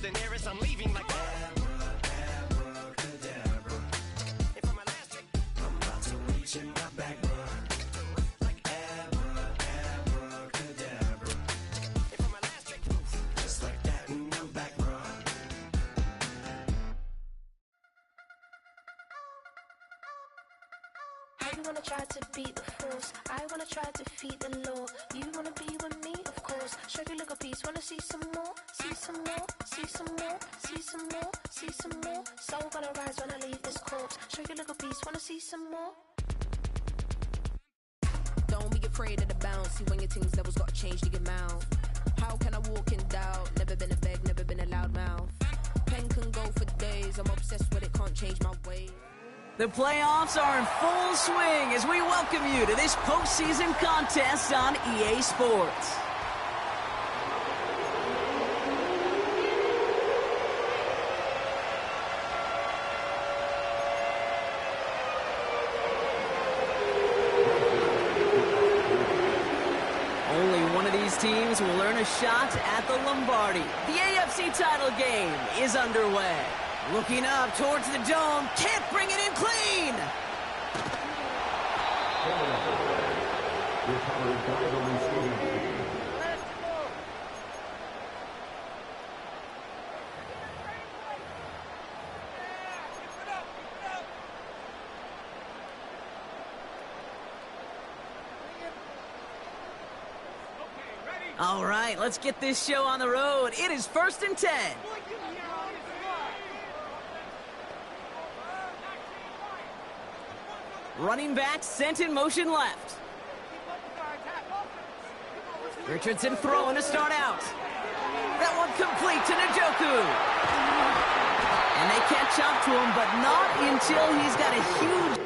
the nearest, I'm leaving like abracadabra. And for my last trick, I'm about to reach in my back, bruh. Like abracadabra. And for my last trick, just like that, and I'm back, bruh. You wanna try to beat the force, I wanna try to defeat the law. You wanna be with me, of course. Show you little piece, wanna see some more, see some more, see some more, see some more, see some more. Soul gonna rise when I leave this corpse. Show you little piece, wanna see some more. Don't be afraid of the bounce. See when your things levels got changed to your mouth. How can I walk in doubt? Never been a beg, never been a loud mouth. Pen can go for days. I'm obsessed with it, can't change my ways. The playoffs are in full swing as we welcome you to this postseason contest on EA Sports. Only one of these teams will earn a shot at the Lombardi. The AFC title game is underway. Looking up towards the dome, can't bring it in clean! All right, let's get this show on the road. It is 1st and 10. Running back sent in motion left. Richardson throwing to start out. That one complete to Njoku. And they catch up to him, but not until he's got a huge...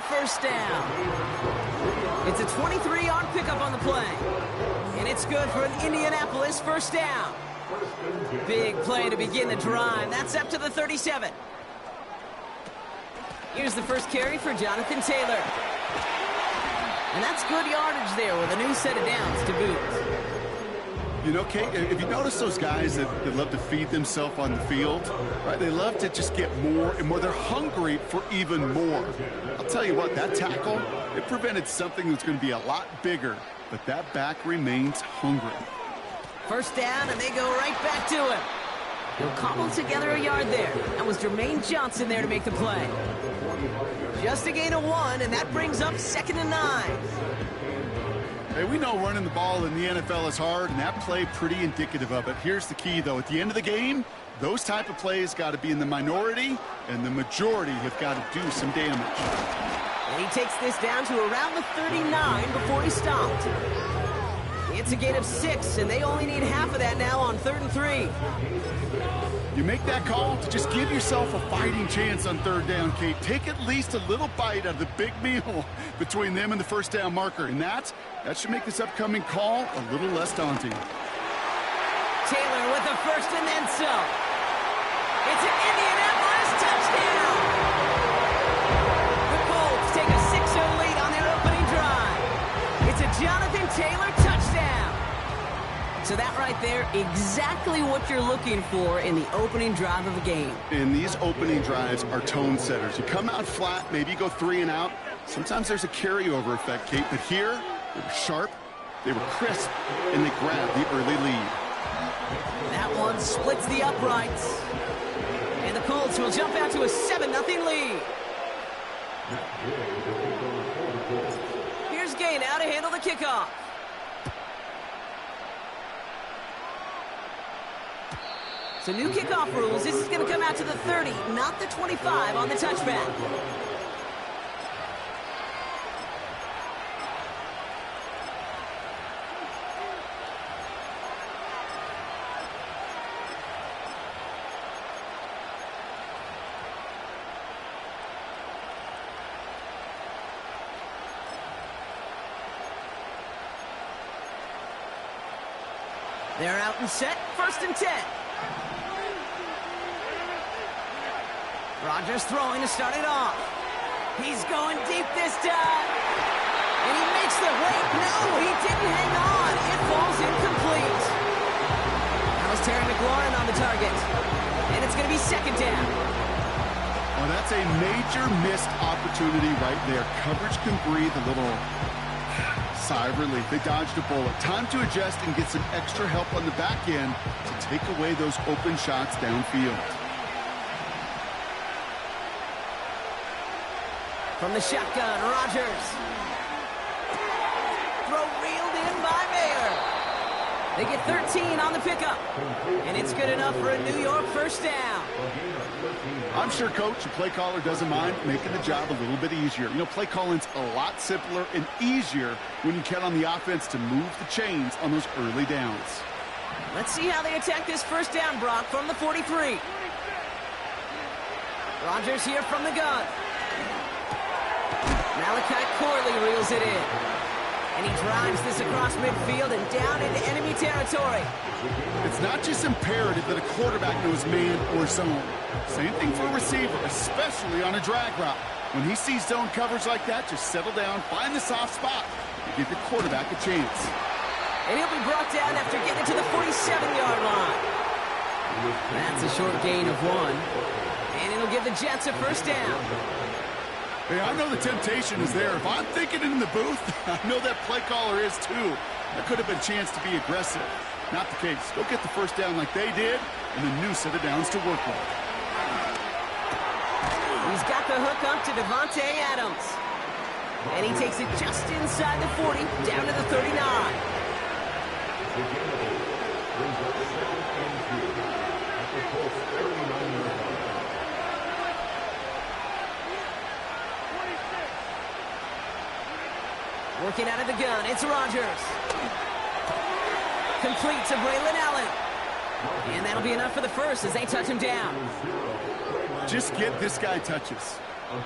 First down. It's a 23-yard pickup on the play. And it's good for an Indianapolis first down. Big play to begin the drive. That's up to the 37. Here's the first carry for Jonathan Taylor. And that's good yardage there with a new set of downs to boot. You know, Kate, if you notice those guys that love to feed themselves on the field, right? They love to just get more and more. They're hungry for even more. I'll tell you what, that tackle, it prevented something that's going to be a lot bigger, but that back remains hungry. First down, and they go right back to him. He'll cobble together a yard there. That was Jermaine Johnson there to make the play. Just a gain of 1, and that brings up 2nd and 9. Hey, we know running the ball in the NFL is hard, and that play pretty indicative of it. Here's the key, though. At the end of the game, those type of plays got to be in the minority, and the majority have got to do some damage. And he takes this down to around the 39 before he stopped. It's a gain of 6, and they only need half of that now on 3rd and 3. You make that call to just give yourself a fighting chance on 3rd down, Kate. Take at least a little bite out of the big meal between them and the first down marker. And that should make this upcoming call a little less daunting. Taylor with the first and then some. It's an Indianapolis touchdown! The Colts take a 6-0 lead on their opening drive. It's a Jonathan Taylor touchdown. So that right there, exactly what you're looking for in the opening drive of a game. And these opening drives are tone setters. You come out flat, maybe you go 3 and out. Sometimes there's a carryover effect, Kate, but here, they were sharp, they were crisp, and they grabbed the early lead. That one splits the uprights. And the Colts will jump out to a 7-0 lead. Here's Gay now to handle the kickoff. So new kickoff rules. This is going to come out to the 30, not the 25 on the touchback. They're out and set, 1st and 10. Rodgers throwing to start it off. He's going deep this time. And he makes the wait. No, he didn't hang on. It falls incomplete. That was Terry McLaurin on the target. And it's going to be second down. Well, that's a major missed opportunity right there. Coverage can breathe a little sigh of relief. They dodged a bullet. Time to adjust and get some extra help on the back end to take away those open shots downfield. From the shotgun, Rodgers. Throw reeled in by Mayer. They get 13 on the pickup. And it's good enough for a New York first down. I'm sure coach and play caller doesn't mind making the job a little bit easier. You know, play calling's a lot simpler and easier when you count on the offense to move the chains on those early downs. Let's see how they attack this first down, Brock, from the 43. Rodgers here from the gun. Malachi Corley reels it in. And he drives this across midfield and down into enemy territory. It's not just imperative that a quarterback knows man or zone. Same thing for a receiver, especially on a drag route. When he sees zone coverage like that, just settle down, find the soft spot, and give your quarterback a chance. And he'll be brought down after getting to the 47-yard line. That's a short gain of 1. And it'll give the Jets a first down. Hey, I know the temptation is there. If I'm thinking it in the booth, I know that play caller is too. There could have been a chance to be aggressive. Not the case. Go get the first down like they did, and a new set of downs to work with. He's got the hook up to Devontae Adams. And he takes it just inside the 40, down to the 39. Working out of the gun, it's Rodgers. Complete to Braylon Allen. And that'll be enough for the first as they touch him down. Just get this guy touches.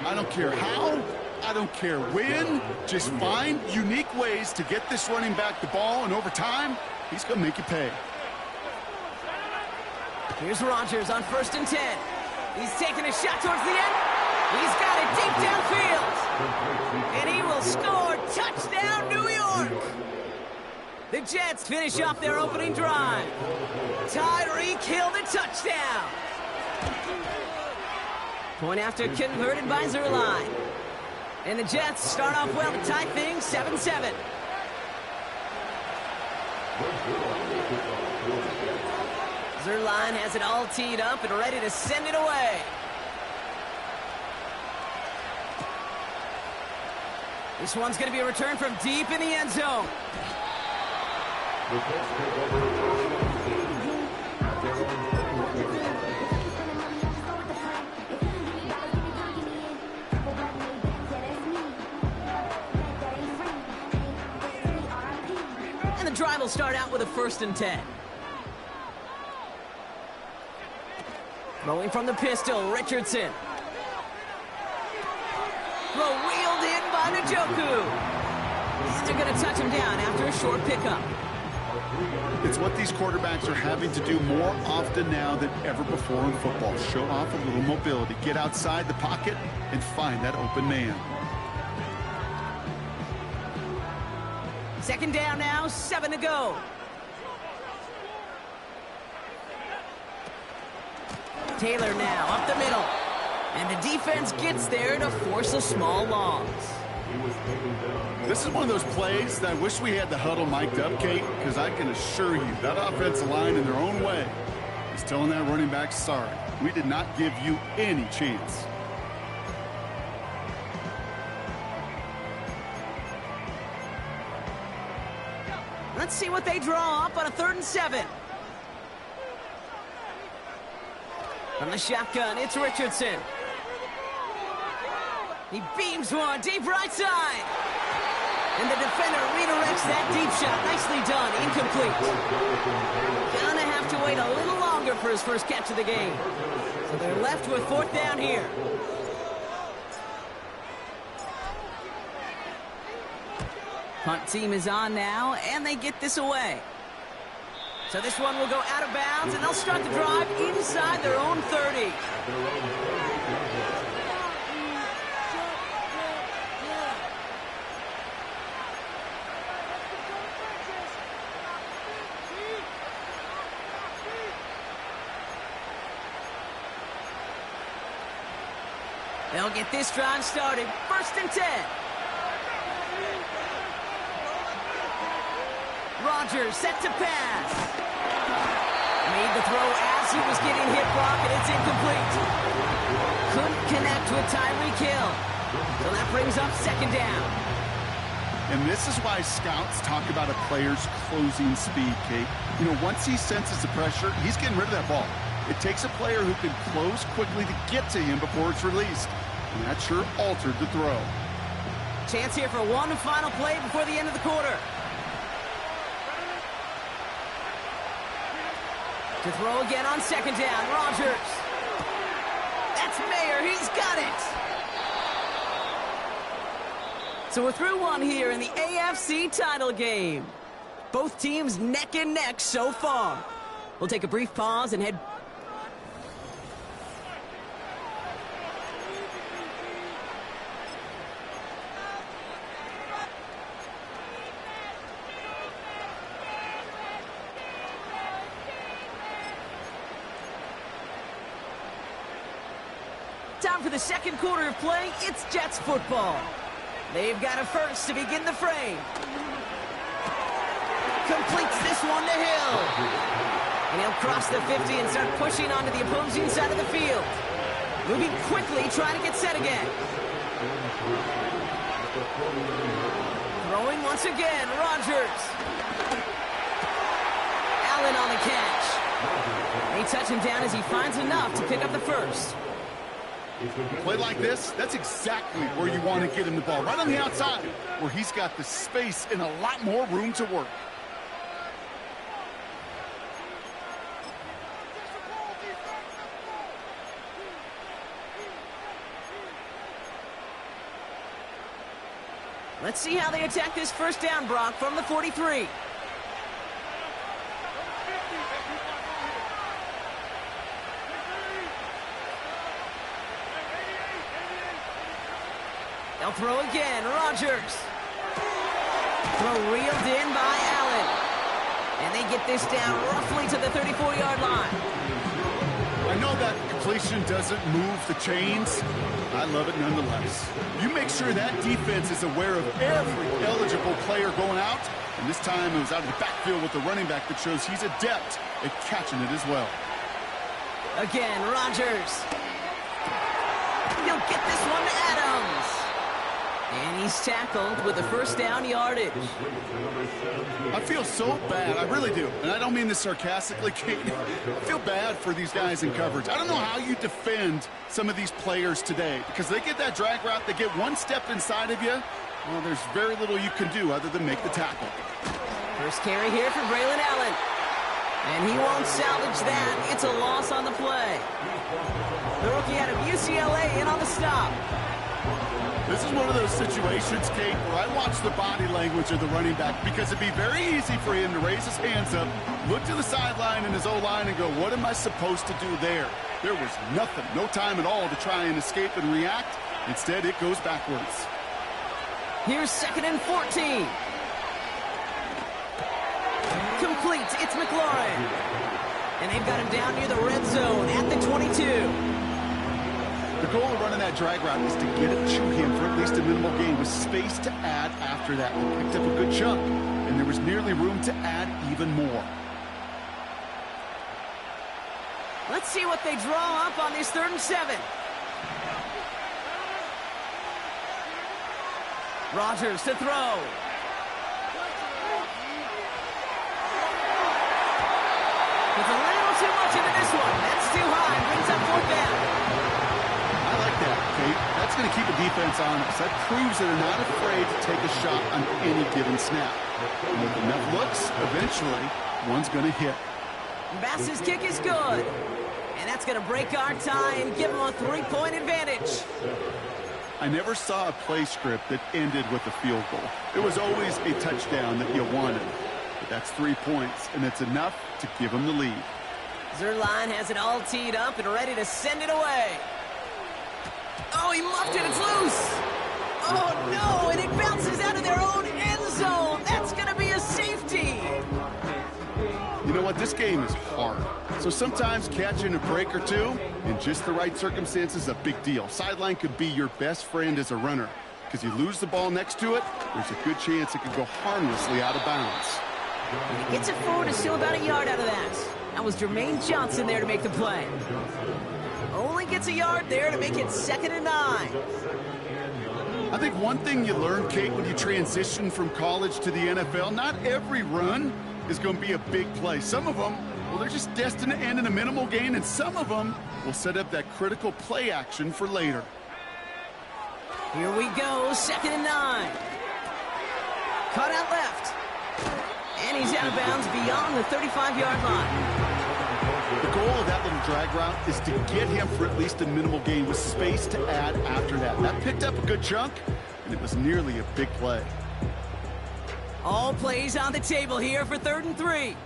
I don't care how, I don't care when. Just find unique ways to get this running back the ball, and over time, he's going to make you pay. Here's Rodgers on 1st and 10. He's taking a shot towards the end. He's got it deep downfield. And he will score. Touchdown, New York. The Jets finish off their opening drive. Tyreek Hill the touchdown. Point after converted by Zerline. And the Jets start off well to tie things 7-7. Zerline has it all teed up and ready to send it away. This one's going to be a return from deep in the end zone. And the drive will start out with a 1st and 10. Throwing from the pistol, Richardson. Throw reeled in by Njoku. And they're going to touch him down after a short pickup. It's what these quarterbacks are having to do more often now than ever before in football. Show off a little mobility. Get outside the pocket and find that open man. Second down now, 7 to go. Taylor now up the middle. And the defense gets there to force a small loss. This is one of those plays that I wish we had the huddle mic'd up, Kate, because I can assure you that offensive line in their own way is telling that running back, sorry, we did not give you any chance. Let's see what they draw up on a 3rd and 7. From the shotgun, it's Richardson. He beams one deep right side. And the defender redirects that deep shot. Nicely done. Incomplete. Gonna have to wait a little longer for his first catch of the game. So they're left with 4th down here. Punt team is on now, and they get this away. So this one will go out of bounds, and they'll start the drive inside their own 30. They'll get this drive started. 1st and 10. Rodgers set to pass. Made the throw as he was getting hit, Brock, and it's incomplete. Couldn't connect with Tyreek Hill. So that brings up 2nd down. And this is why scouts talk about a player's closing speed, Kate. You know, once he senses the pressure, he's getting rid of that ball. It takes a player who can close quickly to get to him before it's released. And that sure altered the throw. Chance here for one final play before the end of the quarter. To throw again on 2nd down, Rodgers. That's Mayer, he's got it. So we're through one here in the AFC title game. Both teams neck and neck so far. We'll take a brief pause and head... Time for the 2nd quarter of play. It's Jets football. They've got a first to begin the frame. Completes this one to Hill. And he'll cross the 50 and start pushing onto the opposing side of the field. Moving quickly, trying to get set again. Throwing once again, Rodgers. Allen on the catch. They touch him down as he finds enough to pick up the first. Play like this, that's exactly where you want to get him the ball. Right on the outside, where he's got the space and a lot more room to work. Let's see how they attack this 1st down, Brock, from the 43. They'll throw again, Rodgers. Throw reeled in by Allen. And they get this down roughly to the 34-yard line. I know that completion doesn't move the chains. I love it nonetheless. You make sure that defense is aware of every eligible player going out. And this time it was out of the backfield with the running back that shows he's adept at catching it as well. Again, Rodgers. He'll get this one to Adams. And he's tackled with a 1st down yardage. I feel so bad. I really do. And I don't mean this sarcastically, Kate. I feel bad for these guys in coverage. I don't know how you defend some of these players today because they get that drag route, they get one step inside of you. Well, there's very little you can do other than make the tackle. First carry here for Braylon Allen. And he won't salvage that. It's a loss on the play. The rookie out of UCLA in on the stop. This is one of those situations, Kate, where I watch the body language of the running back because it'd be very easy for him to raise his hands up, look to the sideline in his O-line and go, what am I supposed to do there? There was nothing, no time at all to try and escape and react. Instead, it goes backwards. Here's 2nd and 14. Complete. It's McLaurin. And they've got him down near the red zone at the 22. The goal of running that drag route is to get it to him for at least a minimal gain with space to add after that. He picked up a good chunk, and there was nearly room to add even more. Let's see what they draw up on this 3rd and 7. Rodgers to throw. It's a little too much into this one. That's too high. Brings up 4th down. I like that, Kate. That's going to keep the defense honest. That proves that they're not afraid to take a shot on any given snap. And with enough looks, eventually, one's going to hit. Bass's kick is good. And that's going to break our tie and give them a 3-point advantage. I never saw a play script that ended with a field goal. It was always a touchdown that you wanted. But that's 3 points, and it's enough to give them the lead. Zerline has it all teed up and ready to send it away. Oh, he muffed it. It's loose. Oh, no, and it bounces out of their own end zone. That's going to be a safety. You know what? This game is hard. So sometimes catching a break or two in just the right circumstances is a big deal. Sideline could be your best friend as a runner, because you lose the ball next to it, there's a good chance it could go harmlessly out of bounds. And he gets it forward, is still about a yard out of that. That was Jermaine Johnson there to make the play. Only gets a yard there to make it 2nd and 9. I think one thing you learn, Kate, when you transition from college to the NFL, not every run is going to be a big play. Some of them, well, they're just destined to end in a minimal gain, and some of them will set up that critical play action for later. Here we go, 2nd and 9. Cut out left. And he's out of bounds beyond the 35-yard line. The goal of that little drag route is to get him for at least a minimal gain with space to add after that. That picked up a good chunk, and it was nearly a big play. All plays on the table here for 3rd and 3.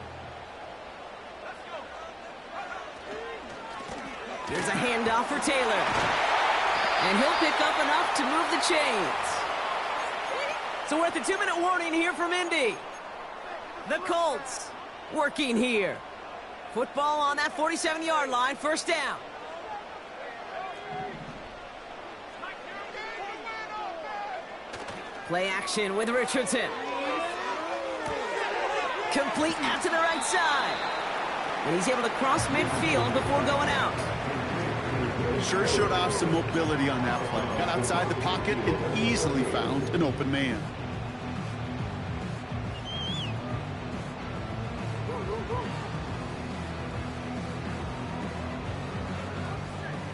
Here's a handoff for Taylor. And he'll pick up enough to move the chains. So we're at the 2-minute warning here from Indy. The Colts working here. Football on that 47-yard line, 1st down. Play action with Richardson. Complete out to the right side. And he's able to cross midfield before going out. Sure showed off some mobility on that play. Got outside the pocket and easily found an open man.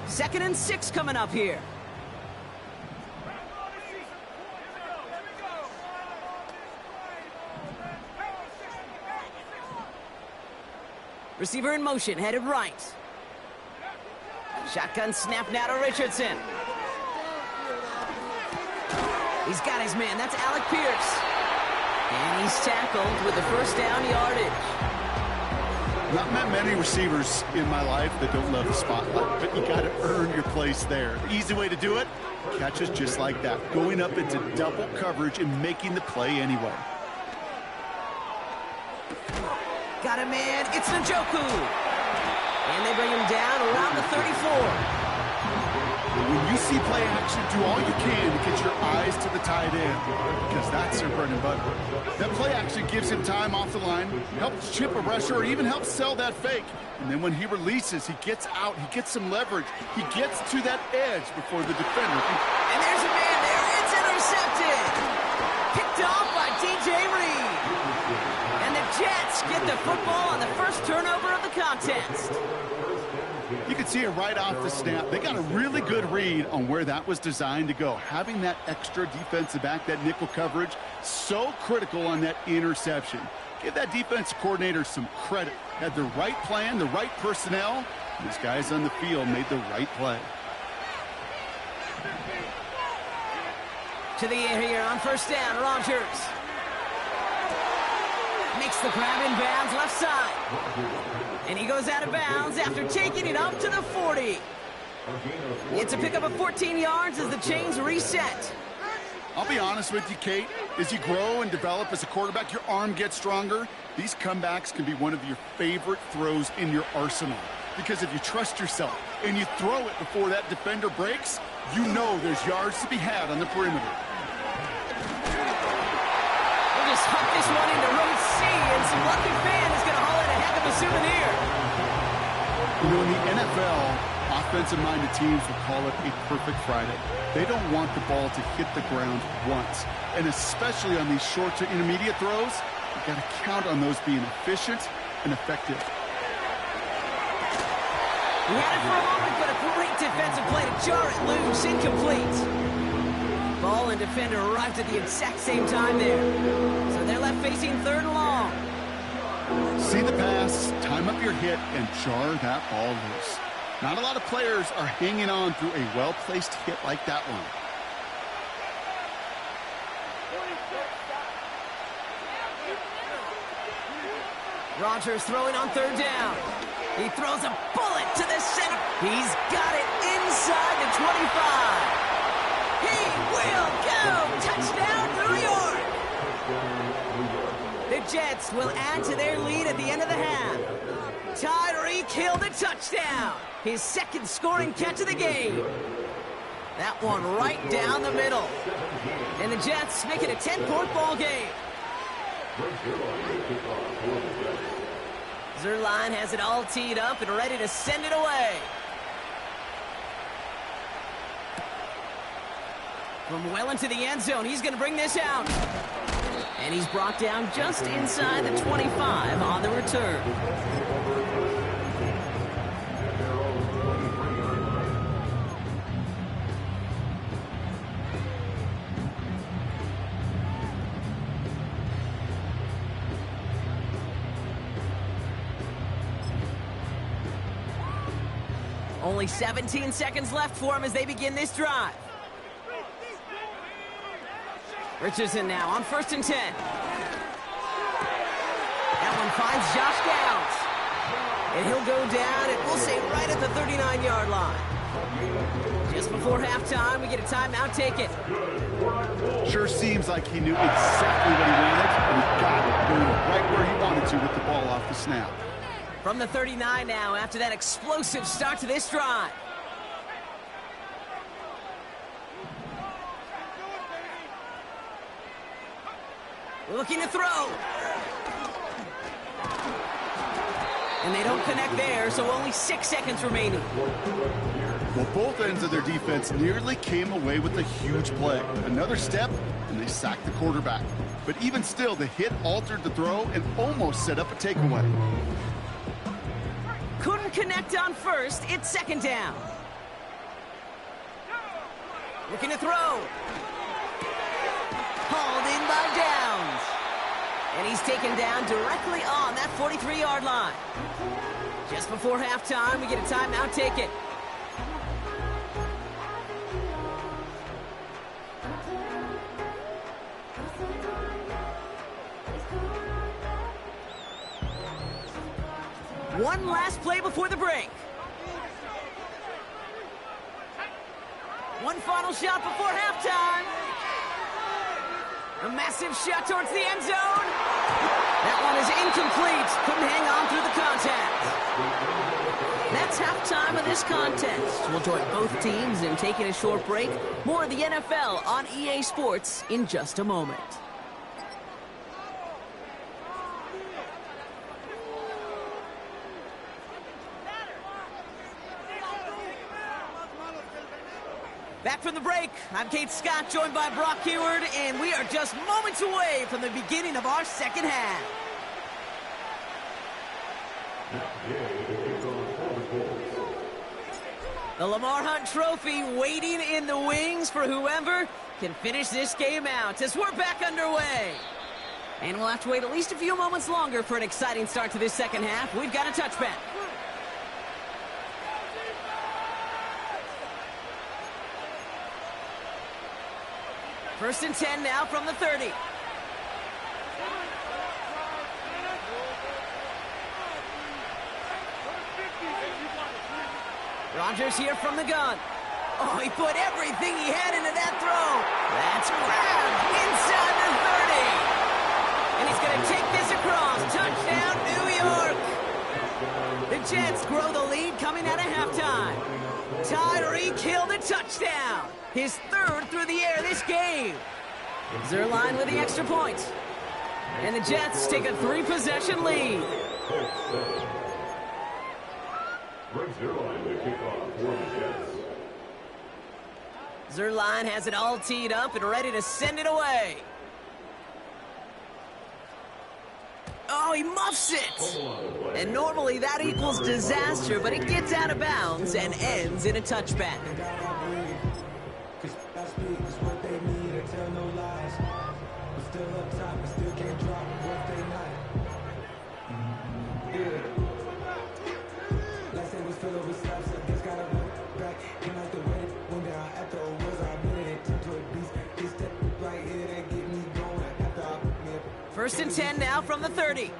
Second and 6 coming up here. Receiver in motion, headed right. Shotgun snap now to Richardson. He's got his man, that's Alec Pierce. And he's tackled with the 1st down yardage. Not met many receivers in my life that don't love the spotlight, but you got to earn your place there. The easy way to do it, catches just like that, going up into double coverage and making the play anyway. Got a man, it's Njoku. And they bring him down around the 34. When you see play action, do all you can to get your eyes to the tight end, because that's their bread and butter. That play action gives him time off the line, helps chip a rusher, or even helps sell that fake. And then when he releases, he gets out, he gets some leverage, he gets to that edge before the defender. And there's a man there, it's intercepted. Picked off by DJ Reed. And the Jets get the football on the first turnover of the contest. You can see it right off the snap. They got a really good read on where that was designed to go. Having that extra defensive back, that nickel coverage, so critical on that interception. Give that defense coordinator some credit. Had the right plan, the right personnel. These guys on the field made the right play. To the air here on 1st down, Rodgers. Makes the grab in bounds left side. And he goes out of bounds after taking it up to the 40. It's a pickup of 14 yards as the chains reset. I'll be honest with you, Kate. As you grow and develop as a quarterback, your arm gets stronger. These comebacks can be one of your favorite throws in your arsenal. Because if you trust yourself and you throw it before that defender breaks, you know there's yards to be had on the perimeter. We'll just huck this one into row C, and some lucky fan is going to haul in a heck of a souvenir. You know, in the NFL, offensive-minded teams will call it a perfect Friday. They don't want the ball to hit the ground once. And especially on these short to intermediate throws, you've got to count on those being efficient and effective. He had it for a moment, but a great defensive play to jar it loose, incomplete. Ball and defender arrived at the exact same time there. So they're left facing 3rd and long. See the pass, time up your hit, and jar that ball loose. Not a lot of players are hanging on through a well-placed hit like that one. Rodgers throwing on 3rd down. He throws a bullet to the center. He's got it inside the 25. He will go. Touchdown, New York. The Jets will add to their lead at the end of the half. Tyreek Hill the touchdown. His second scoring catch of the game. That one right down the middle. And the Jets make it a 10-point ball game. Zerline has it all teed up and ready to send it away. From well into the end zone, he's going to bring this out. And he's brought down just inside the 25 on the return. Only 17 seconds left for him as they begin this drive. Richardson now on 1st and 10. That one finds Josh Downs. And he'll go down, and we'll say right at the 39-yard line. Just before halftime, we get a timeout. Take it. Sure seems like he knew exactly what he wanted, and he got it going right where he wanted to with the ball off the snap. From the 39 now after that explosive start to this drive. Looking to throw. And they don't connect there, so only 6 seconds remaining. Well, both ends of their defense nearly came away with a huge play. Another step, and they sacked the quarterback. But even still, the hit altered the throw and almost set up a takeaway. Couldn't connect on first. It's 2nd down. Looking to throw. Hauled in by Downs. And he's taken down directly on that 43-yard line. Just before halftime, we get a timeout. Take it. One last play before the break. One final shot before halftime. A massive shot towards the end zone. That one is incomplete. Couldn't hang on through the contact. That's halftime of this contest. We'll join both teams in taking a short break. More of the NFL on EA Sports in just a moment. Back from the break, I'm Kate Scott, joined by Brock Heward, and we are just moments away from the beginning of our second half. The Lamar Hunt Trophy waiting in the wings for whoever can finish this game out as we're back underway. And we'll have to wait at least a few moments longer for an exciting start to this second half. We've got a touchback. First and 10 now from the 30. Rodgers here from the gun. Oh, he put everything he had into that throw. That's grabbed inside the 30. And he's going to take this across. Touchdown, New York. The Jets grow the lead coming out of halftime. Tyreek Hill the touchdown. His 3rd through the air this game. Zerline with the extra point. And the Jets take a 3-possession lead. Zerline has it all teed up and ready to send it away. Oh, he muffs it. And normally that equals disaster, but it gets out of bounds and ends in a touchback. First and 10 now from the 30.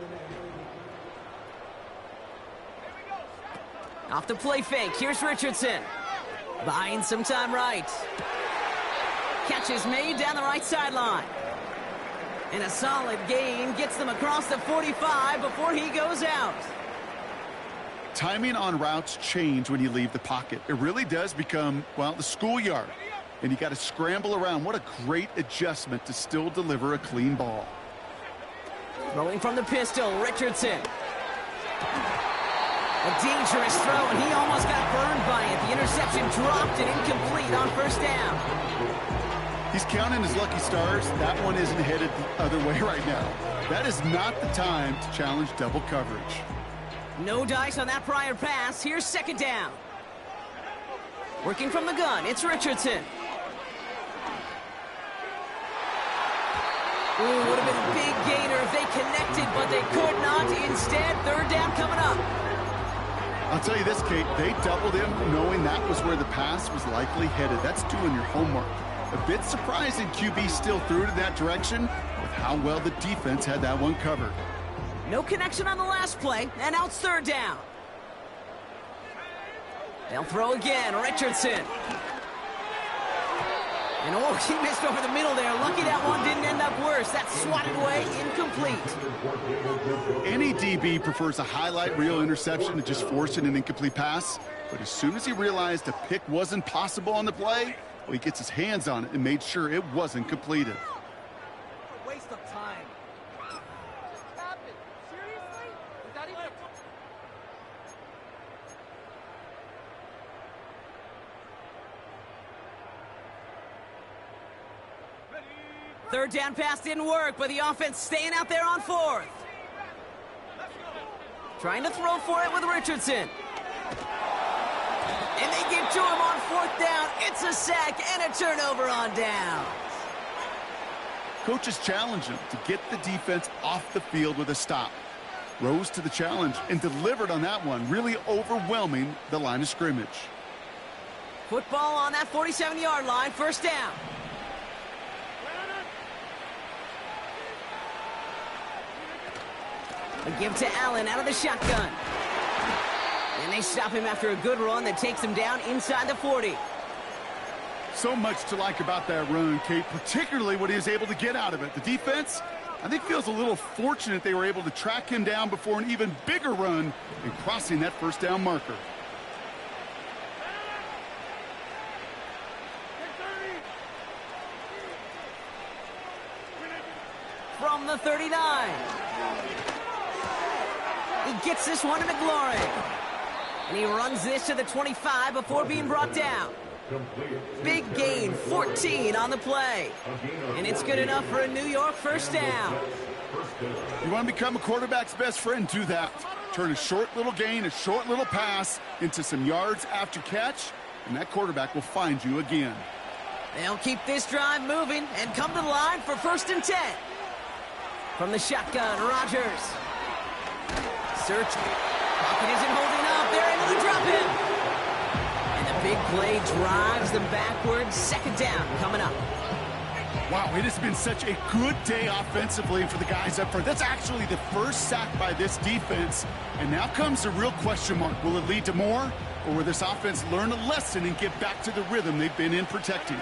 Off the play fake. Here's Richardson. Buying some time right. Catch is made down the right sideline. And a solid gain gets them across the 45 before he goes out. Timing on routes change when you leave the pocket. It really does become, well, the schoolyard. And you got to scramble around. What a great adjustment to still deliver a clean ball. Throwing from the pistol, Richardson. A dangerous throw, and he almost got burned by it. The interception dropped and incomplete on first down. He's counting his lucky stars. That one isn't headed the other way right now. That is not the time to challenge double coverage. No dice on that prior pass. Here's second down. Working from the gun, it's Richardson. Ooh, would have been a big gainer if they connected, but they could not. Instead, third down coming up. I'll tell you this, Kate, they doubled him knowing that was where the pass was likely headed. That's doing your homework. A bit surprising QB still threw it in that direction with how well the defense had that one covered. No connection on the last play, and now it's third down. They'll throw again, Richardson. And oh, he missed over the middle there. Lucky that one didn't end up worse. That's swatted away, incomplete. Any DB prefers a highlight reel interception to just forcing an incomplete pass. But as soon as he realized a pick wasn't possible on the play, well, he gets his hands on it and made sure it wasn't completed. Waste of time. What happened? Seriously? Is that even... Third down pass didn't work, but the offense staying out there on fourth. Trying to throw for it with Richardson. And they get to him on fourth down. It's a sack and a turnover on downs. Coaches challenged him to get the defense off the field with a stop. Rose to the challenge and delivered on that one, really overwhelming the line of scrimmage. Football on that 47-yard line, first down. A give to Allen out of the shotgun. And they stop him after a good run that takes him down inside the 40. So much to like about that run, Kate, particularly what he was able to get out of it. The defense, I think, feels a little fortunate they were able to track him down before an even bigger run and crossing that first down marker. From the 39. He gets this one to McLaurin. And he runs this to the 25 before being brought down. Big gain, 14 on the play. And it's good enough for a New York first down. You want to become a quarterback's best friend, do that. Turn a short little gain, a short little pass into some yards after catch, and that quarterback will find you again. They'll keep this drive moving and come to the line for first and 10. From the shotgun, Rodgers. Search. Pocket isn't holding up. They're able to drop him. And the big play drives them backwards. Second down coming up. Wow, it has been such a good day offensively for the guys up front. That's actually the first sack by this defense. And now comes the real question mark. Will it lead to more? Or will this offense learn a lesson and get back to the rhythm they've been in protecting?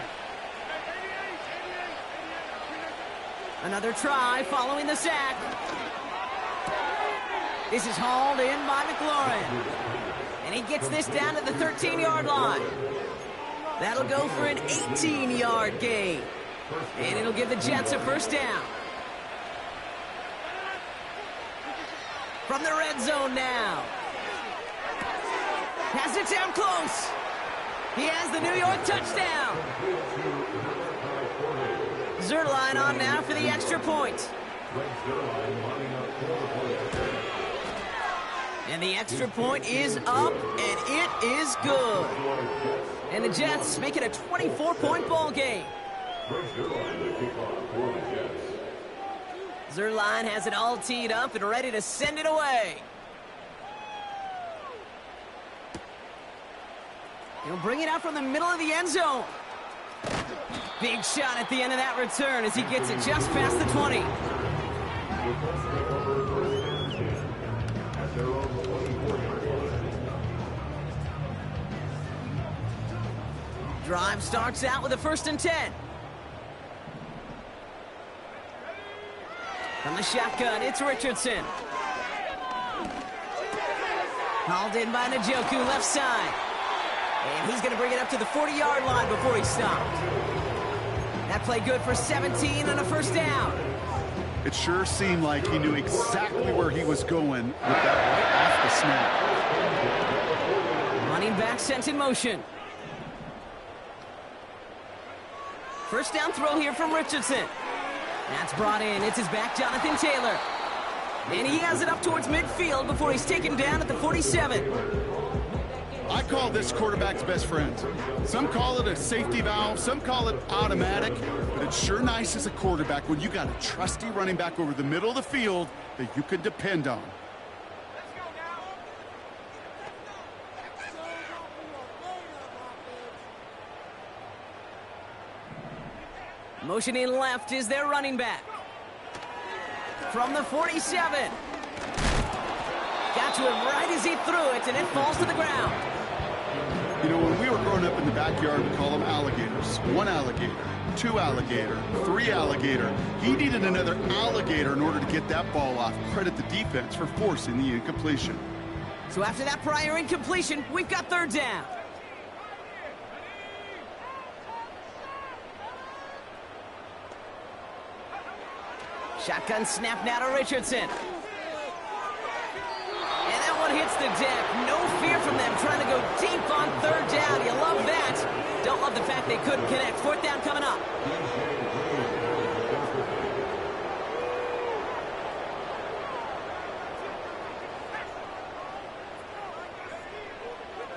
Another try following the sack. This is hauled in by McLaurin. And he gets this down to the 13-yard line. That'll go for an 18-yard gain. And it'll give the Jets a first down. From the red zone now. Has it down close. He has the New York touchdown. Zerline on now for the extra point. And the extra point is up, and it is good. And the Jets make it a 24-point ball game. Zerline has it all teed up and ready to send it away. He'll bring it out from the middle of the end zone. Big shot at the end of that return as he gets it just past the 20. Drive starts out with a first and 10. From the shotgun, it's Richardson. Hauled in by Njoku, left side. And he's going to bring it up to the 40-yard line before he stopped. That play good for 17 and a first down. It sure seemed like he knew exactly where he was going with that right off the snap. Running back sent in motion. First down throw here from Richardson. That's brought in. It's his back, Jonathan Taylor. And he has it up towards midfield before he's taken down at the 47. I call this quarterback's best friend. Some call it a safety valve, some call it automatic, but it's sure nice as a quarterback when you got a trusty running back over the middle of the field that you can depend on. Motioning left is their running back. From the 47. Got to him right as he threw it, and it falls to the ground. You know, when we were growing up in the backyard, we call them alligators. One alligator, two alligator, three alligator. He needed another alligator in order to get that ball off. Credit the defense for forcing the incompletion. So after that prior incompletion, we've got third down. Shotgun snap now to Richardson. And that one hits the deck. No fear from them trying to go deep on third down. You love that. Don't love the fact they couldn't connect. Fourth down coming up.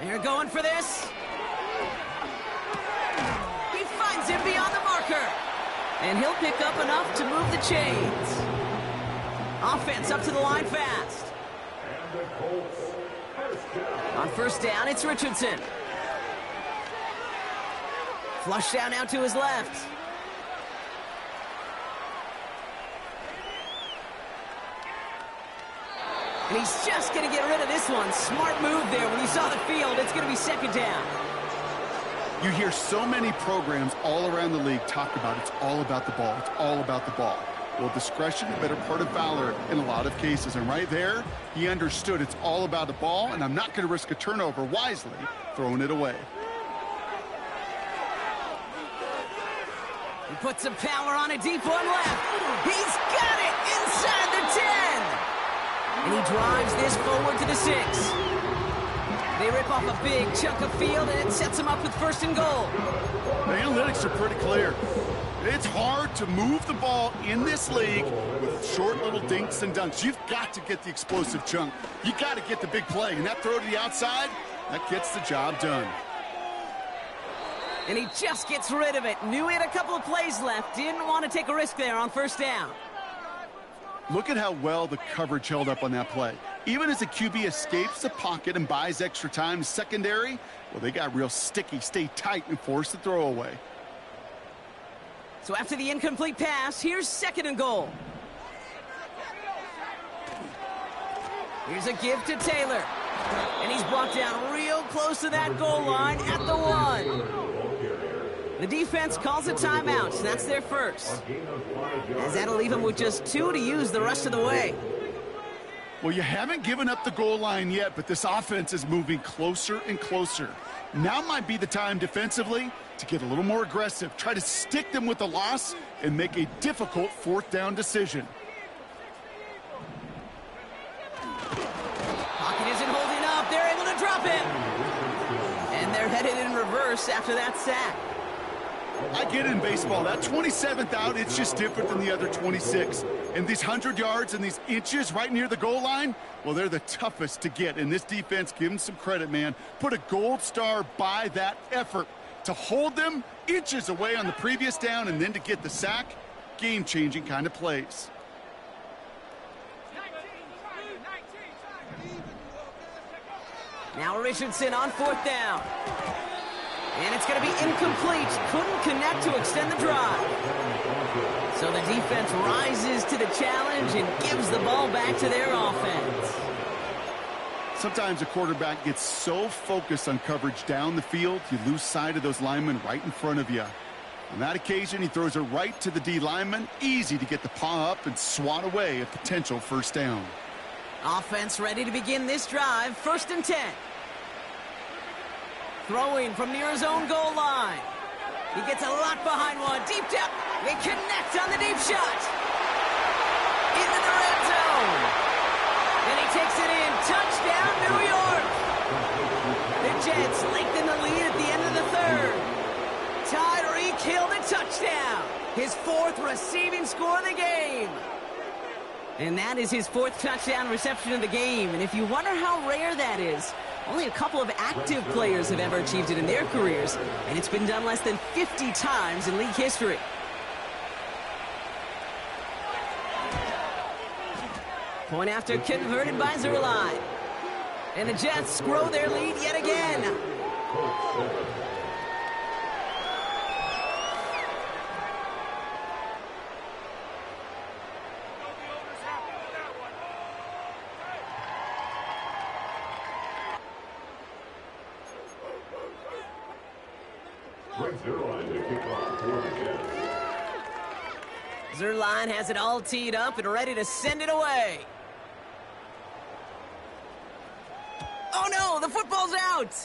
They're going for this. He finds him beyond the marker. And he'll pick up enough to move the chains. Offense up to the line fast. On first down, it's Richardson. Flush down now to his left. And he's just going to get rid of this one. Smart move there. When he saw the field, it's going to be second down. You hear so many programs all around the league talk about it's all about the ball. It's all about the ball. Well, discretion, the better part of valor in a lot of cases. And right there, he understood it's all about the ball, and I'm not going to risk a turnover wisely, throwing it away. He puts some power on a deep one left. He's got it inside the 10. And he drives this forward to the 6. They rip off a big chunk of field, and it sets them up with first and goal. The analytics are pretty clear. It's hard to move the ball in this league with short little dinks and dunks. You've got to get the explosive chunk. You got to get the big play. And that throw to the outside, that gets the job done. And he just gets rid of it. Knew he had a couple of plays left. Didn't want to take a risk there on first down. Look at how well the coverage held up on that play. Even as the QB escapes the pocket and buys extra time, secondary, well, they got real sticky, stay tight, and force the throw away. So after the incomplete pass, here's second and goal. Here's a give to Taylor. And he's brought down real close to that goal line at the 1. The defense calls a timeout. That's their first. As that'll leave them with just 2 to use the rest of the way. Well, you haven't given up the goal line yet, but this offense is moving closer and closer. Now might be the time defensively to get a little more aggressive, try to stick them with the loss, and make a difficult fourth down decision. Pocket isn't holding up. They're able to drop it. And they're headed in reverse after that sack. I get it in baseball. That 27th out, it's just different than the other 26. And these 100 yards and these inches right near the goal line, well, they're the toughest to get. And this defense, give them some credit, man. Put a gold star by that effort. To hold them inches away on the previous down and then to get the sack, game-changing kind of plays. Now Richardson on fourth down. And it's going to be incomplete. Couldn't connect to extend the drive. So the defense rises to the challenge and gives the ball back to their offense. Sometimes a quarterback gets so focused on coverage down the field, you lose sight of those linemen right in front of you. On that occasion, he throws it right to the D lineman. Easy to get the paw up and swat away a potential first down. Offense ready to begin this drive. 1st and 10. Throwing from near his own goal line. He gets a lot behind one. Deep down. They connect on the deep shot. Into the red zone. Then he takes it in. Touchdown, New York. The Jets lengthen the lead at the end of the 3rd. Tyreek Hill the touchdown. His 4th receiving score of the game. And that is his 4th touchdown reception of the game. And if you wonder how rare that is, only a couple of active players have ever achieved it in their careers, and it's been done less than 50 times in league history. Point after converted by Zerline. And the Jets grow their lead yet again. Zerline has it all teed up and ready to send it away. Oh no, the football's out!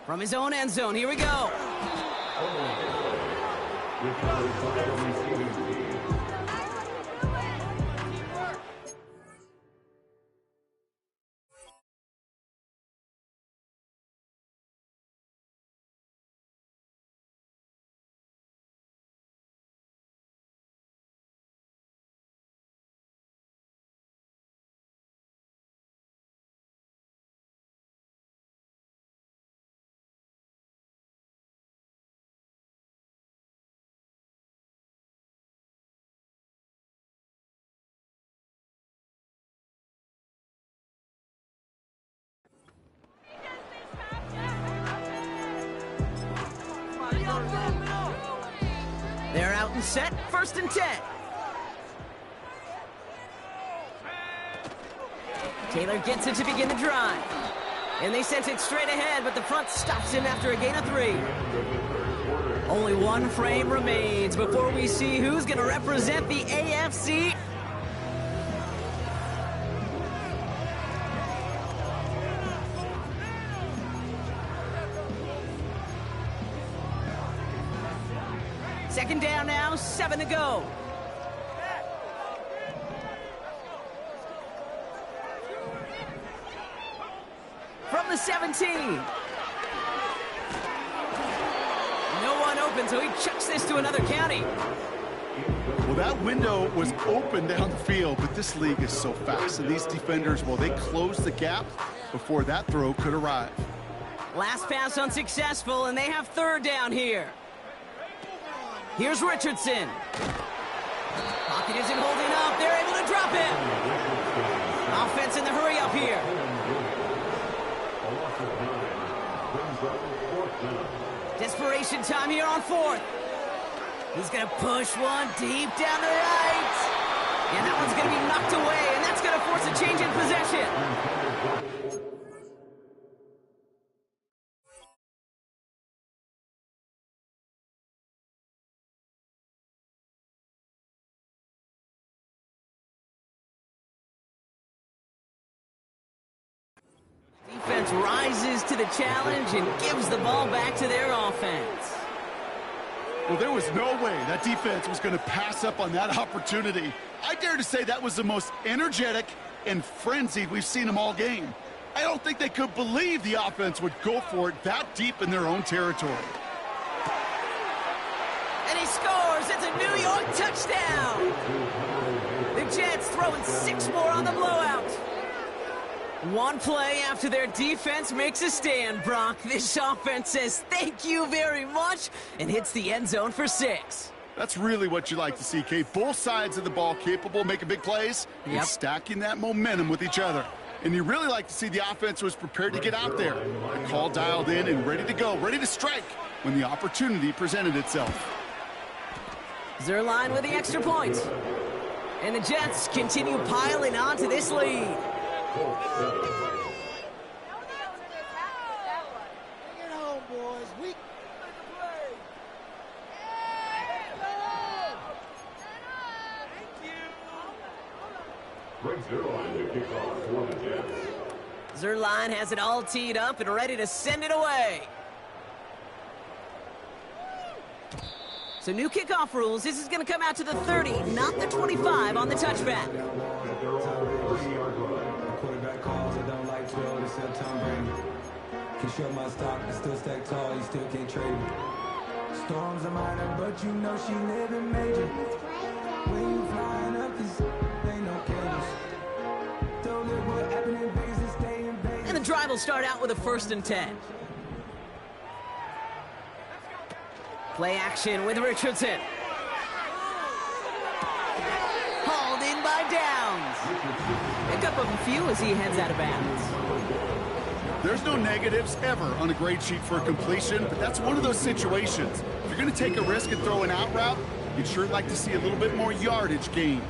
From his own end zone, here we go. They're out and set, 1st and 10. Taylor gets it to begin the drive. And they sent it straight ahead, but the front stops him after a gain of 3. Only one frame remains before we see who's going to represent the AFC. Second down now, 7 to go. From the 17. No one open, so he chucks this to another county. Well, that window was open down the field, but this league is so fast. And these defenders, well, they closed the gap before that throw could arrive. Last pass unsuccessful, and they have 3rd down here. Here's Richardson. Pocket isn't holding up. They're able to drop him. Offense in the hurry up here. Desperation time here on 4th. He's going to push one deep down the right. And that one's going to be knocked away, and that's going to force a change in possession. Defense rises to the challenge and gives the ball back to their offense. Well, there was no way that defense was going to pass up on that opportunity. I dare to say that was the most energetic and frenzied we've seen them all game. I don't think they could believe the offense would go for it that deep in their own territory. And he scores. It's a New York touchdown. The Jets throwing 6 more on the blowout. One play after their defense makes a stand, Brock. This offense says thank you very much and hits the end zone for 6. That's really what you like to see, Kate. Both sides of the ball capable of making big plays and stacking that momentum with each other. And you really like to see the offense was prepared to get out there. The call dialed in and ready to go, ready to strike when the opportunity presented itself. Zerline with the extra point. And the Jets continue piling on to this lead. Bring it home, boys. We play. Zerline has it all teed up and ready to send it away. So new kickoff rules. This is going to come out to the 30, not the 25 on the touchback. Quarterback calls, I don't like 12, they sell Tom Brady. Can show my stock, but still stack tall, you still can't trade me. Storms are minor, but you know she living major. When you flying up, this ain't no cables. Don't live what happened in Vegas and stay in Vegas. And the drive will start out with a 1st and 10. Play action with Richardson. Hauled in by Downs. Pick up a few as he heads out of bounds. There's no negatives ever on a grade sheet for a completion, but that's one of those situations. If you're going to take a risk and throw an out route, you'd sure like to see a little bit more yardage gained.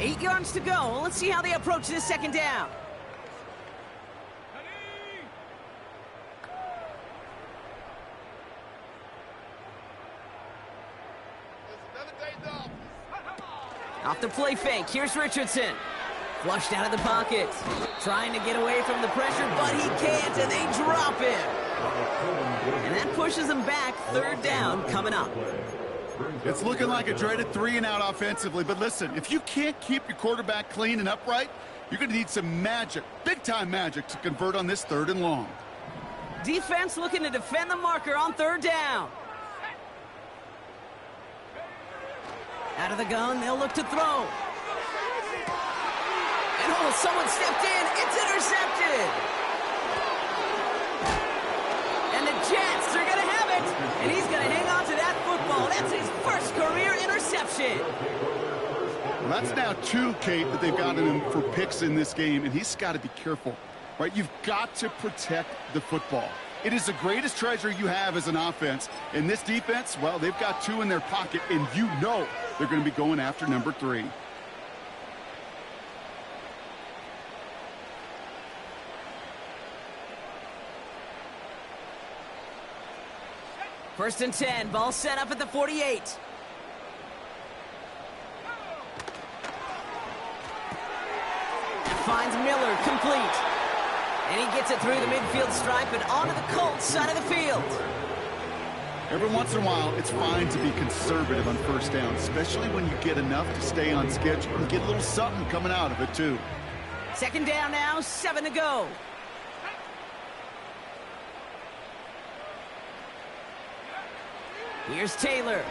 Eight yards to go. Let's see how they approach this 2nd down. Off the play fake, here's Richardson. Flushed out of the pocket. Trying to get away from the pressure, but he can't, and they drop him. And that pushes them back. 3rd down coming up. It's looking like a dreaded 3-and-out offensively, but listen, if you can't keep your quarterback clean and upright, you're going to need some magic, big-time magic, to convert on this 3rd and long. Defense looking to defend the marker on 3rd down. Out of the gun, they'll look to throw. And oh, someone stepped in. It's intercepted. And the Jets are going to have it. And he's going to hang on to that football. That's his 1st career interception. Well, that's now 2, Kate, that they've gotten him for picks in this game, and he's got to be careful, right? You've got to protect the football. It is the greatest treasure you have as an offense. And this defense, well, they've got 2 in their pocket, and you know they're going to be going after number 3. First and 10, ball set up at the 48. Finds Miller, complete. And he gets it through the midfield stripe and onto the Colts side of the field. Every once in a while, it's fine to be conservative on 1st down, especially when you get enough to stay on schedule and get a little something coming out of it, too. 2nd down now, 7 to go. Here's Taylor.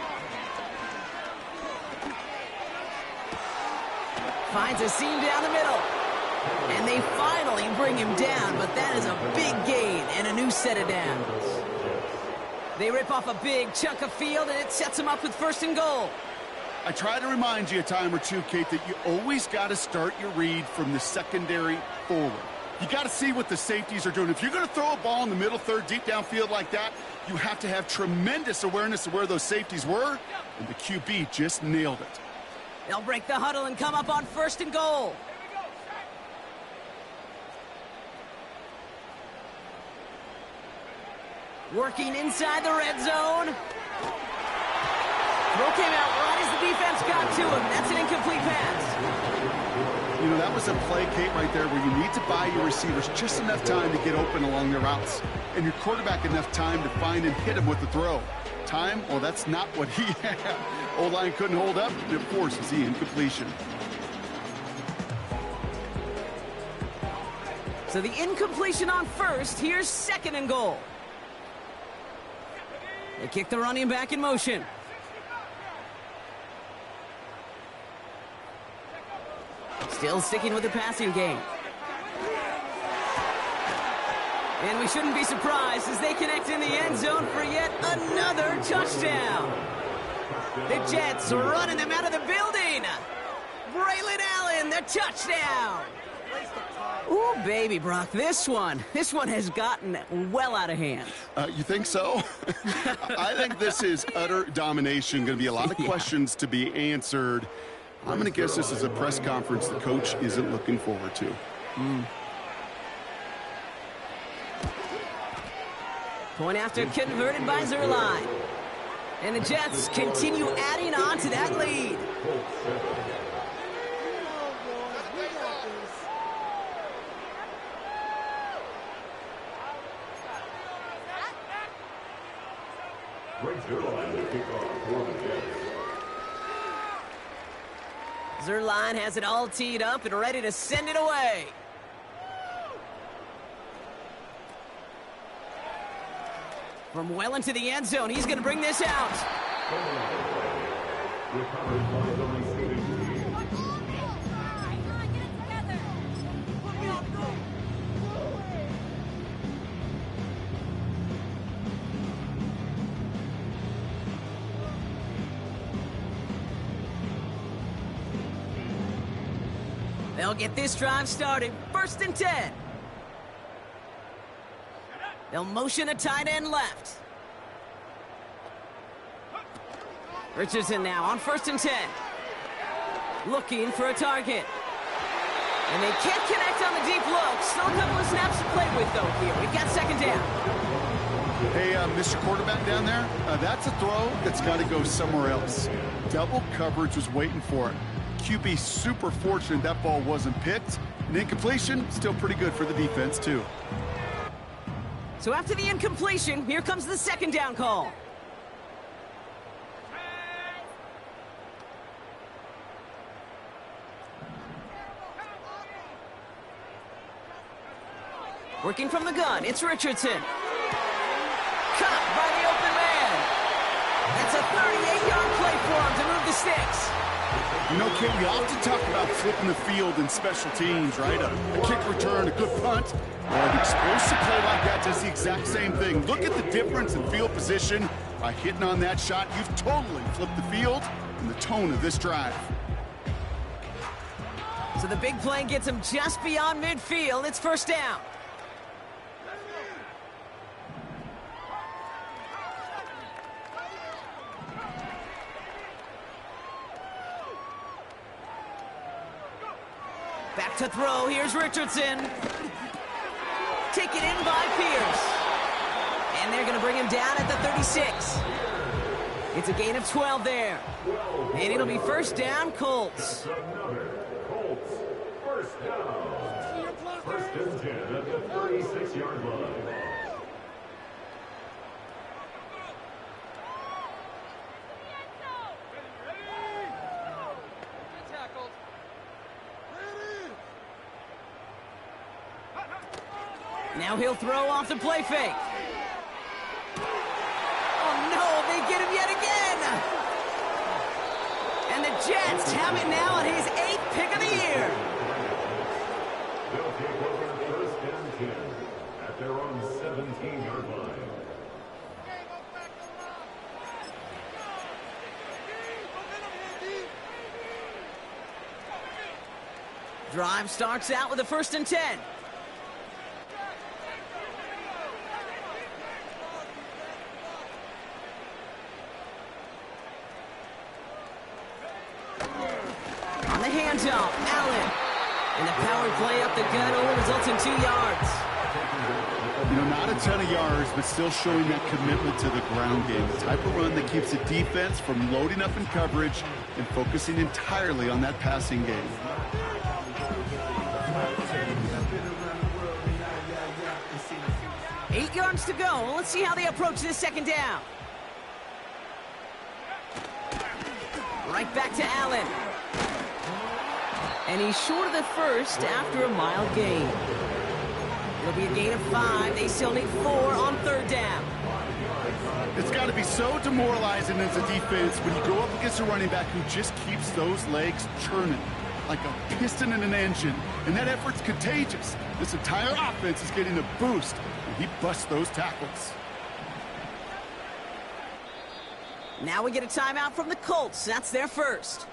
Finds a seam down the middle. And they finally bring him down, but that is a big gain and a new set of downs. They rip off a big chunk of field, and it sets them up with 1st and goal. I try to remind you a time or two, Kate, that you always got to start your read from the secondary forward. You got to see what the safeties are doing. If you're going to throw a ball in the middle third, deep downfield like that, you have to have tremendous awareness of where those safeties were, and the QB just nailed it. They'll break the huddle and come up on 1st and goal. Working inside the red zone. Throw came out right as the defense got to him. That's an incomplete pass. You know, that was a play, Kate, right there where you need to buy your receivers just enough time to get open along their routes, and your quarterback enough time to find and hit him with the throw. Time? Well, that's not what he had. O-line couldn't hold up, and of course, it's the incompletion. So the incompletion on 1st. Here's 2nd and goal. They kick the running back in motion. Still sticking with the passing game. And we shouldn't be surprised as they connect in the end zone for yet another touchdown. The Jets are running them out of the building. Braylon Allen, the touchdown. Ooh, baby, Brock, this one has gotten well out of hand. You think so? I think this is utter domination. Going to be a lot of questions to be answered. I'm going to guess this is a press conference the coach isn't looking forward to. Point after converted by Zerline. And the Jets continue adding on to that lead. Zerline has it all teed up and ready to send it away. From well into the end zone, he's going to bring this out. They'll get this drive started. 1st and 10. They'll motion a tight end left. Richardson now on 1st and 10. Looking for a target. And they can't connect on the deep look. Still a couple of snaps to play with, though, here. We've got 2nd down. Hey, Mr. Quarterback down there, that's a throw that's got to go somewhere else. Double coverage was waiting for it. QB super fortunate that ball wasn't picked. An incompletion, still pretty good for the defense, too. So after the incompletion, here comes the 2nd down call. Working from the gun, it's Richardson. Caught by the open man. That's a 38-yard play for him to move the sticks. You know, Kate, we often talk about flipping the field in special teams, right? A kick return, a good punt. Well, an explosive play like that does the exact same thing. Look at the difference in field position. By hitting on that shot, you've totally flipped the field and the tone of this drive. So the big play gets him just beyond midfield. It's 1st down. Back to throw. Here's Richardson. Taken in by Pierce. And they're going to bring him down at the 36. It's a gain of 12 there. And it'll be 1st down, Colts. Colts, 1st down. 1st and 10 at the 36-yard line. Now he'll throw off the play fake. Oh no, they get him yet again. And the Jets have it now on his 8th pick of the year. They'll take over 1st and 10 at their own 17-yard line. Drive starts out with a 1st and 10. On the handoff, Allen. And the power play up the gut only results in 2 yards. You know, not a ton of yards, but still showing that commitment to the ground game. The type of run that keeps the defense from loading up in coverage and focusing entirely on that passing game. Eight yards to go. Let's see how they approach this 2nd down. Right back to Allen. And he's short of the 1st after a mild gain. It'll be a gain of 5. They still need 4 on 3rd down. It's got to be so demoralizing as a defense when you go up against a running back who just keeps those legs churning like a piston in an engine. And that effort's contagious. This entire offense is getting a boost, and he busts those tackles. Now we get a timeout from the Colts. That's their 1st.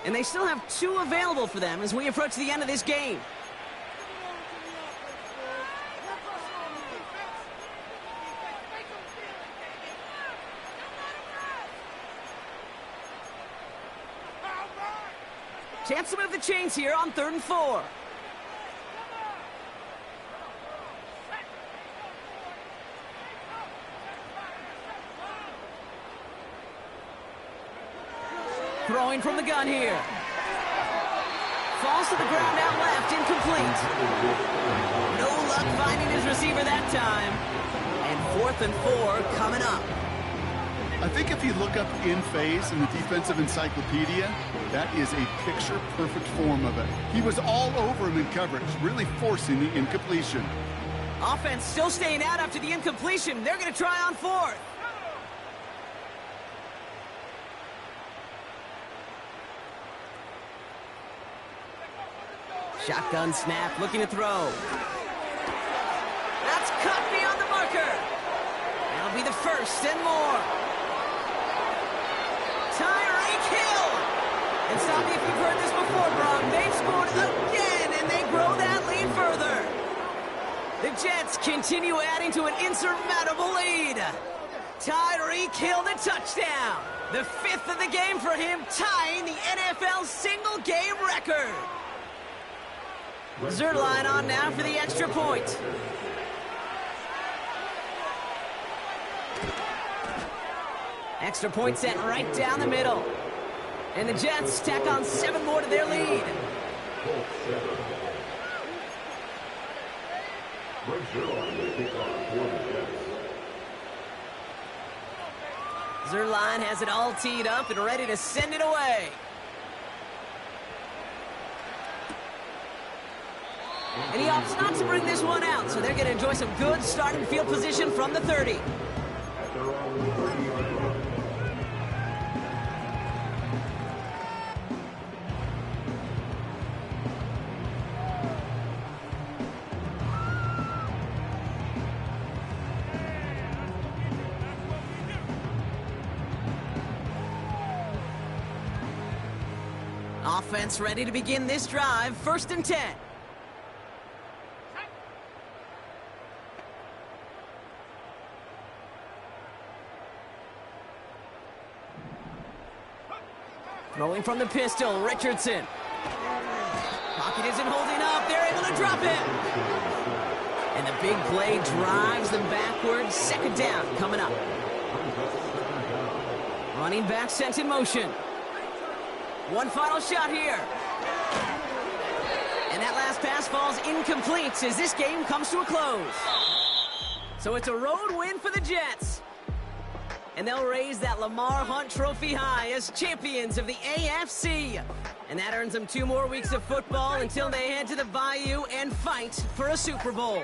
And they still have 2 available for them as we approach the end of this game. Chance to move the chains here on 3rd and 4. Throwing from the gun here. Falls to the ground out left, incomplete. No luck finding his receiver that time. And 4th and 4 coming up. I think if you look up in phase in the defensive encyclopedia, that is a picture-perfect form of it. He was all over him in coverage, really forcing the incompletion. Offense still staying out after the incompletion. They're going to try on 4th. Shotgun snap, looking to throw. That's cut beyond the marker. That'll be the 1st and more. Tyreek Hill. And stop me if you've heard this before, Brock. They've scored again, and they grow that lead further. The Jets continue adding to an insurmountable lead. Tyreek Hill, the touchdown. The 5th of the game for him, tying the NFL single-game record. Zerline on now for the extra point. Extra point set right down the middle. And the Jets tack on 7 more to their lead. Zerline has it all teed up and ready to send it away. And he opts not to bring this one out, so they're going to enjoy some good starting field position from the 30. Offense ready to begin this drive, 1st and 10. Throwing from the pistol, Richardson. Pocket isn't holding up. They're able to drop it. And the big play drives them backwards. 2nd down coming up. Running back sent in motion. One final shot here. And that last pass falls incomplete as this game comes to a close. So it's a road win for the Jets. And they'll raise that Lamar Hunt Trophy high as champions of the AFC. And that earns them 2 more weeks of football until they head to the Bayou and fight for a Super Bowl.